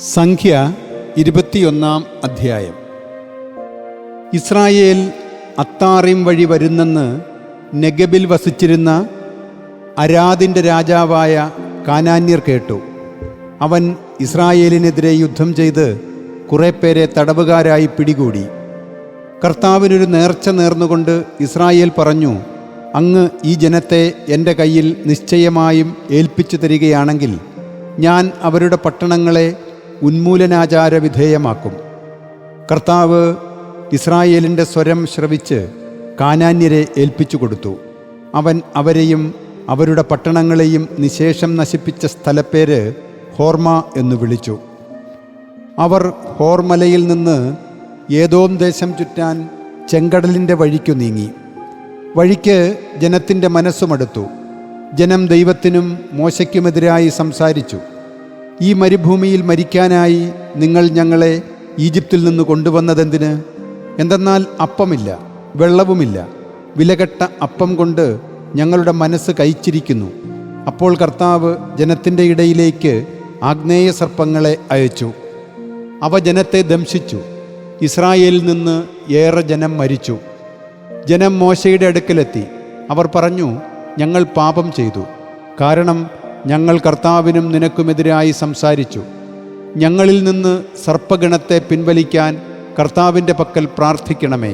സംഖ്യ 21 അധ്യായം. ഇസ്രായേൽ അത്താറിം വഴി വരുന്നെന്ന് നെഗബിൽ വസിച്ചിരുന്ന അരാദിൻ്റെ രാജാവായ കാനാന്യർ കേട്ടു. അവൻ ഇസ്രായേലിനെതിരെ യുദ്ധം ചെയ്ത് കുറേ പേരെ തടവുകാരായി പിടികൂടി. കർത്താവിനൊരു നേർച്ച നേർന്നുകൊണ്ട് ഇസ്രായേൽ പറഞ്ഞു, അങ്ങ് ഈ ജനത്തെ എൻ്റെ കയ്യിൽ നിശ്ചയമായും ഏൽപ്പിച്ചു തരികയാണെങ്കിൽ ഞാൻ അവരുടെ പട്ടണങ്ങളെ ഉന്മൂലനാചാര വിധേയമാക്കും. കർത്താവ് ഇസ്രായേലിൻ്റെ സ്വരം ശ്രവിച്ച് കാനാന്യരെ ഏൽപ്പിച്ചു കൊടുത്തു. അവൻ അവരെയും അവരുടെ പട്ടണങ്ങളെയും നിശേഷം നശിപ്പിച്ച സ്ഥലപ്പേര് ഹോർമ എന്നു വിളിച്ചു. അവർ ഹോർമലയിൽ നിന്ന് ഏദോം ദേശം ചുറ്റാൻ ചെങ്കടലിൻ്റെ വഴിക്കു നീങ്ങി. വഴിക്ക് ജനത്തിൻ്റെ മനസ്സുമടുത്തു. ജനം ദൈവത്തിനും മോശയ്ക്കുമെതിരായി സംസാരിച്ചു. ഈ മരുഭൂമിയിൽ മരിക്കാനായി നിങ്ങൾ ഞങ്ങളെ ഈജിപ്തിൽ നിന്ന് കൊണ്ടുവന്നതെന്തിന്? എന്തെന്നാൽ അപ്പമില്ല, വെള്ളവുമില്ല. വിലകെട്ട അപ്പം കൊണ്ട് ഞങ്ങളുടെ മനസ്സ് കയിച്ചിരിക്കുന്നു. അപ്പോൾ കർത്താവ് ജനത്തിൻ്റെ ഇടയിലേക്ക് ആഗ്നേയ സർപ്പങ്ങളെ അയച്ചു. അവ ജനത്തെ ദംശിച്ചു. ഇസ്രായേലിൽ നിന്ന് ഏറെ ജനം മരിച്ചു. ജനം മോശയുടെ അടുക്കലെത്തി. അവർ പറഞ്ഞു, ഞങ്ങൾ പാപം ചെയ്തു. കാരണം ഞങ്ങൾ കർത്താവിനും നിനക്കുമെതിരായി സംസാരിച്ചു. ഞങ്ങളിൽ നിന്ന് സർപ്പഗണത്തെ പിൻവലിക്കാൻ കർത്താവിൻ്റെ പക്കൽ പ്രാർത്ഥിക്കണമേ.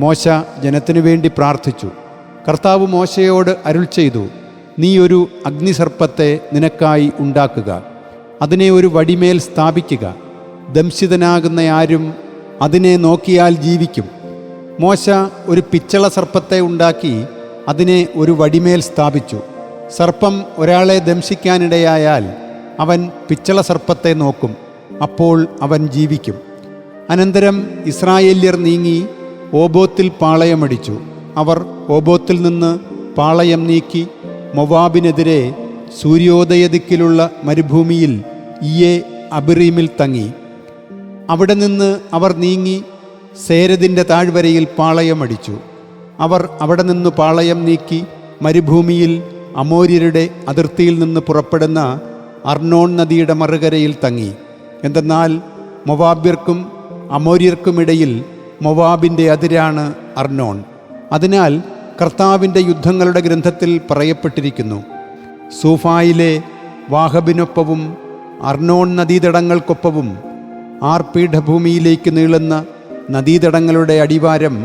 മോശ ജനത്തിനു വേണ്ടി പ്രാർത്ഥിച്ചു. കർത്താവ് മോശയോട് അരുൾ ചെയ്തു, നീ ഒരു അഗ്നിസർപ്പത്തെ നിനക്കായി ഉണ്ടാക്കുക. അതിനെ ഒരു വടിമേൽ സ്ഥാപിക്കുക. ദംശിതനാകുന്ന ആരും അതിനെ നോക്കിയാൽ ജീവിക്കും. മോശ ഒരു പിച്ചള സർപ്പത്തെ ഉണ്ടാക്കി അതിനെ ഒരു വടിമേൽ സ്ഥാപിച്ചു. സർപ്പം ഒരാളെ ദംശിക്കാനിടയായാൽ അവൻ പിച്ചള സർപ്പത്തെ നോക്കും. അപ്പോൾ അവൻ ജീവിക്കും. അനന്തരം ഇസ്രായേല്യർ നീങ്ങി ഓബോത്തിൽ പാളയമടിച്ചു. അവർ ഓബോത്തിൽ നിന്ന് പാളയം നീക്കി മൊവാബിനെതിരെ സൂര്യോദയദിക്കിലുള്ള മരുഭൂമിയിൽ ഇയെ അബിറീമിൽ തങ്ങി. അവിടെ നിന്ന് അവർ നീങ്ങി സേരദിൻ്റെ താഴ്വരയിൽ പാളയമടിച്ചു. അവർ അവിടെ നിന്ന് പാളയം നീക്കി മരുഭൂമിയിൽ അമോര്യരുടെ അതിർത്തിയിൽ നിന്ന് പുറപ്പെടുന്ന അർണോൺ നദിയുടെ മറുകരയിൽ തങ്ങി. എന്തെന്നാൽ മൊവാബ്യർക്കും അമോര്യർക്കുമിടയിൽ മൊവാബിൻ്റെ അതിരാണ് അർണോൺ. അതിനാൽ കർത്താവിൻ്റെ യുദ്ധങ്ങളുടെ ഗ്രന്ഥത്തിൽ പറയപ്പെട്ടിരിക്കുന്നു, സൂഫായിലെ വാഹബിനൊപ്പവും അർണോൺ നദീതടങ്ങൾക്കൊപ്പവും ആർപീഠഭൂമിയിലേക്ക് നീളുന്ന നദീതടങ്ങളുടെ അടിവാരം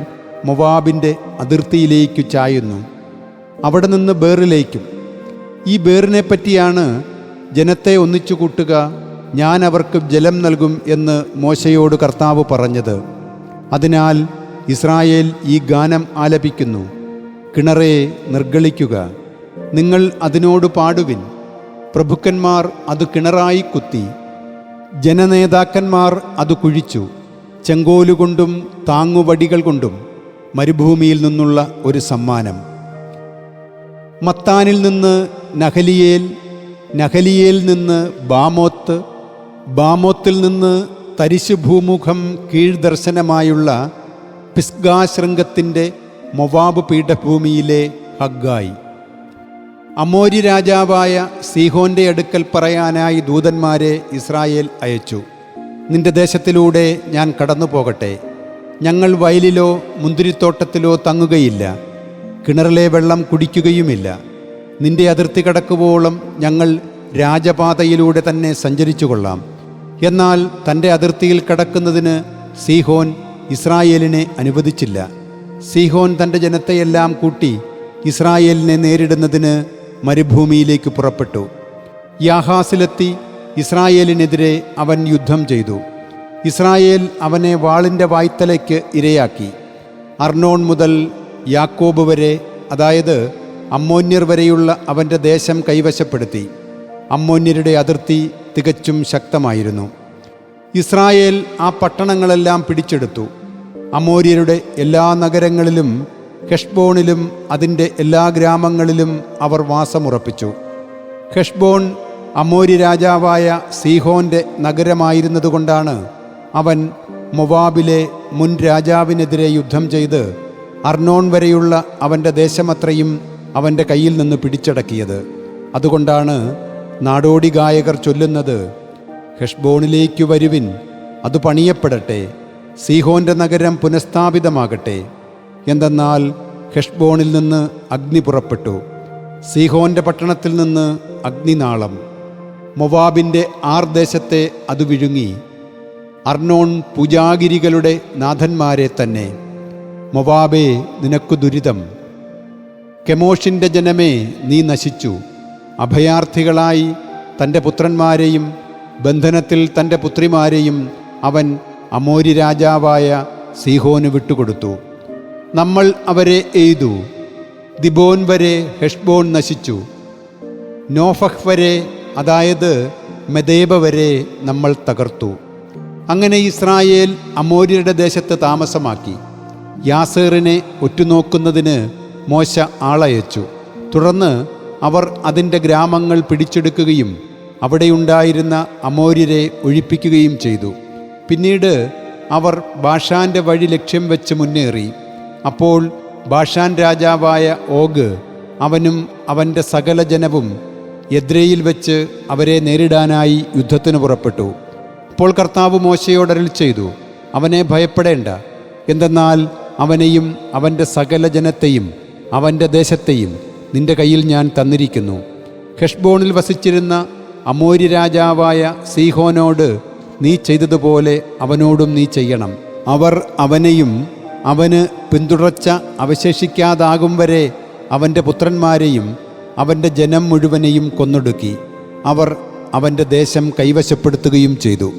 മൊവാബിൻ്റെ അതിർത്തിയിലേക്കു ചായുന്നു. അവിടെ നിന്ന് ബേറിലേക്കും. ഈ ബേറിനെ പറ്റിയാണ് ജനത്തെ ഒന്നിച്ചു കൂട്ടുക, ഞാൻ അവർക്ക് ജലം നൽകും എന്ന് മോശയോട് കർത്താവ് പറഞ്ഞത്. അതിനാൽ ഇസ്രായേൽ ഈ ഗാനം ആലപിക്കുന്നു. കിണറേ നിർഗളിക്കുക, നിങ്ങൾ അതിനോട് പാടുവിൻ. പ്രഭുക്കന്മാർ അത് കിണറായി കുത്തി, ജനനേതാക്കന്മാർ അത് കുഴിച്ചു. ചെങ്കോലുകൊണ്ടും താങ്ങുവടികൾ കൊണ്ടും മരുഭൂമിയിൽ നിന്നുള്ള ഒരു സമ്മാനം. മത്താനിൽ നിന്ന് നഹലിയേൽ, നഹലിയേൽ നിന്ന് ബാമോത്ത്, ബാമോത്തിൽ നിന്ന് തരിശു ഭൂമുഖം കീഴ്ദർശനമായുള്ള പിസ്ഗാശൃംഗത്തിൻ്റെ മൊവാബ് പീഠഭൂമിയിലെ ഹഗ്ഗായി. അമോരി രാജാവായ സീഹോൻ്റെ അടുക്കൽ പറയാനായി ദൂതന്മാരെ ഇസ്രായേൽ അയച്ചു. നിന്റെ ദേശത്തിലൂടെ ഞാൻ കടന്നു പോകട്ടെ. ഞങ്ങൾ വയലിലോ മുന്തിരിത്തോട്ടത്തിലോ തങ്ങുകയില്ല, കിണറിലെ വെള്ളം കുടിക്കുകയുമില്ല. നിന്റെ അതിർത്തി കടക്കുവോളം ഞങ്ങൾ രാജപാതയിലൂടെ തന്നെ സഞ്ചരിച്ചു കൊള്ളാം. എന്നാൽ തൻ്റെ അതിർത്തിയിൽ കടക്കുന്നതിന് സീഹോൻ ഇസ്രായേലിനെ അനുവദിച്ചില്ല. സീഹോൻ തൻ്റെ ജനത്തെയെല്ലാം കൂട്ടി ഇസ്രായേലിനെ നേരിടുന്നതിന് മരുഭൂമിയിലേക്ക് പുറപ്പെട്ടു. യാഹാസിലെത്തി ഇസ്രായേലിനെതിരെ അവൻ യുദ്ധം ചെയ്തു. ഇസ്രായേൽ അവനെ വാളിൻ്റെ വായ്ത്തലയ്ക്ക് ഇരയാക്കി. അർണോൺ മുതൽ യാക്കോബ് വരെ, അതായത് അമ്മോന്യർ വരെയുള്ള അവൻ്റെ ദേശം കൈവശപ്പെടുത്തി. അമ്മോന്യരുടെ അതിർത്തി തികച്ചും ശക്തമായിരുന്നു. ഇസ്രായേൽ ആ പട്ടണങ്ങളെല്ലാം പിടിച്ചെടുത്തു. അമോര്യരുടെ എല്ലാ നഗരങ്ങളിലും ഹെഷ്ബോണിലും അതിൻ്റെ എല്ലാ ഗ്രാമങ്ങളിലും അവർ വാസമുറപ്പിച്ചു. ഹെഷ്ബോൺ അമോരി രാജാവായ സീഹോൻ്റെ നഗരമായിരുന്നതുകൊണ്ടാണ് അവൻ മൊവാബിലെ മുൻ രാജാവിനെതിരെ യുദ്ധം ചെയ്ത് അർണോൺ വരെയുള്ള അവൻ്റെ ദേശമത്രയും അവൻ്റെ കയ്യിൽ നിന്ന് പിടിച്ചടക്കിയത്. അതുകൊണ്ടാണ് നാടോടി ഗായകർ ചൊല്ലുന്നത്, ഹെഷ്ബോണിലേക്കു വരുവിൻ, അത് പണിയപ്പെടട്ടെ, സീഹോന്റെ നഗരം പുനഃസ്ഥാപിതമാകട്ടെ. എന്തെന്നാൽ ഹെഷ്ബോണിൽ നിന്ന് അഗ്നി പുറപ്പെട്ടു, സീഹോന്റെ പട്ടണത്തിൽ നിന്ന് അഗ്നിനാളം. മൊവാബിൻ്റെ ആർ ദേശത്തെ അത് വിഴുങ്ങി, അർണോൺ പൂജാഗിരികളുടെ നാഥന്മാരെ തന്നെ. മൊവാബേ, നിനക്കു ദുരിതം. കെമോഷിൻ്റെ ജനമേ, നീ നശിച്ചു. അഭയാർത്ഥികളായി തൻ്റെ പുത്രന്മാരെയും ബന്ധനത്തിൽ തൻ്റെ പുത്രിമാരെയും അവൻ അമോരി രാജാവായ സീഹോന് വിട്ടുകൊടുത്തു. നമ്മൾ അവരെ എയ്തു. ദിബോൻ വരെ ഹെഷ്ബോൺ നശിച്ചു. നോഫഹ് വരെ, അതായത് മെദേബ വരെ നമ്മൾ തകർത്തു. അങ്ങനെ ഇസ്രായേൽ അമോര്യരുടെ ദേശത്ത് താമസമാക്കി. യാസേറിനെ ഒറ്റുനോക്കുന്നതിന് മോശ ആളയച്ചു. തുടർന്ന് അവർ അതിൻ്റെ ഗ്രാമങ്ങൾ പിടിച്ചെടുക്കുകയും അവിടെയുണ്ടായിരുന്ന അമോര്യരെ ഒഴിപ്പിക്കുകയും ചെയ്തു. പിന്നീട് അവർ ബാഷാൻ്റെ വഴി ലക്ഷ്യം വെച്ച് മുന്നേറി. അപ്പോൾ ബാഷാൻ രാജാവായ ഓഗ് അവനും അവൻ്റെ സകല ജനവും എദ്രയിൽ വെച്ച് അവരെ നേരിടാനായി യുദ്ധത്തിന് പുറപ്പെട്ടു. അപ്പോൾ കർത്താവ് മോശയോട് അരുളി ചെയ്തു, അവനെ ഭയപ്പെടേണ്ട, എന്തെന്നാൽ അവനെയും അവൻ്റെ സകല ജനത്തെയും അവൻ്റെ ദേശത്തെയും നിന്റെ കയ്യിൽ ഞാൻ തന്നിരിക്കുന്നു. ഹെഷ്ബോണിൽ വസിച്ചിരുന്ന അമോരി രാജാവായ സീഹോനോട് നീ ചെയ്തതുപോലെ അവനോടും നീ ചെയ്യണം. അവർ അവനെയും അവന് പിന്തുടർച്ച അവശേഷിക്കാതാകും വരെ അവൻ്റെ പുത്രന്മാരെയും അവൻ്റെ ജനം മുഴുവനെയും കൊന്നൊടുക്കി. അവർ അവൻ്റെ ദേശം കൈവശപ്പെടുത്തുകയും ചെയ്തു.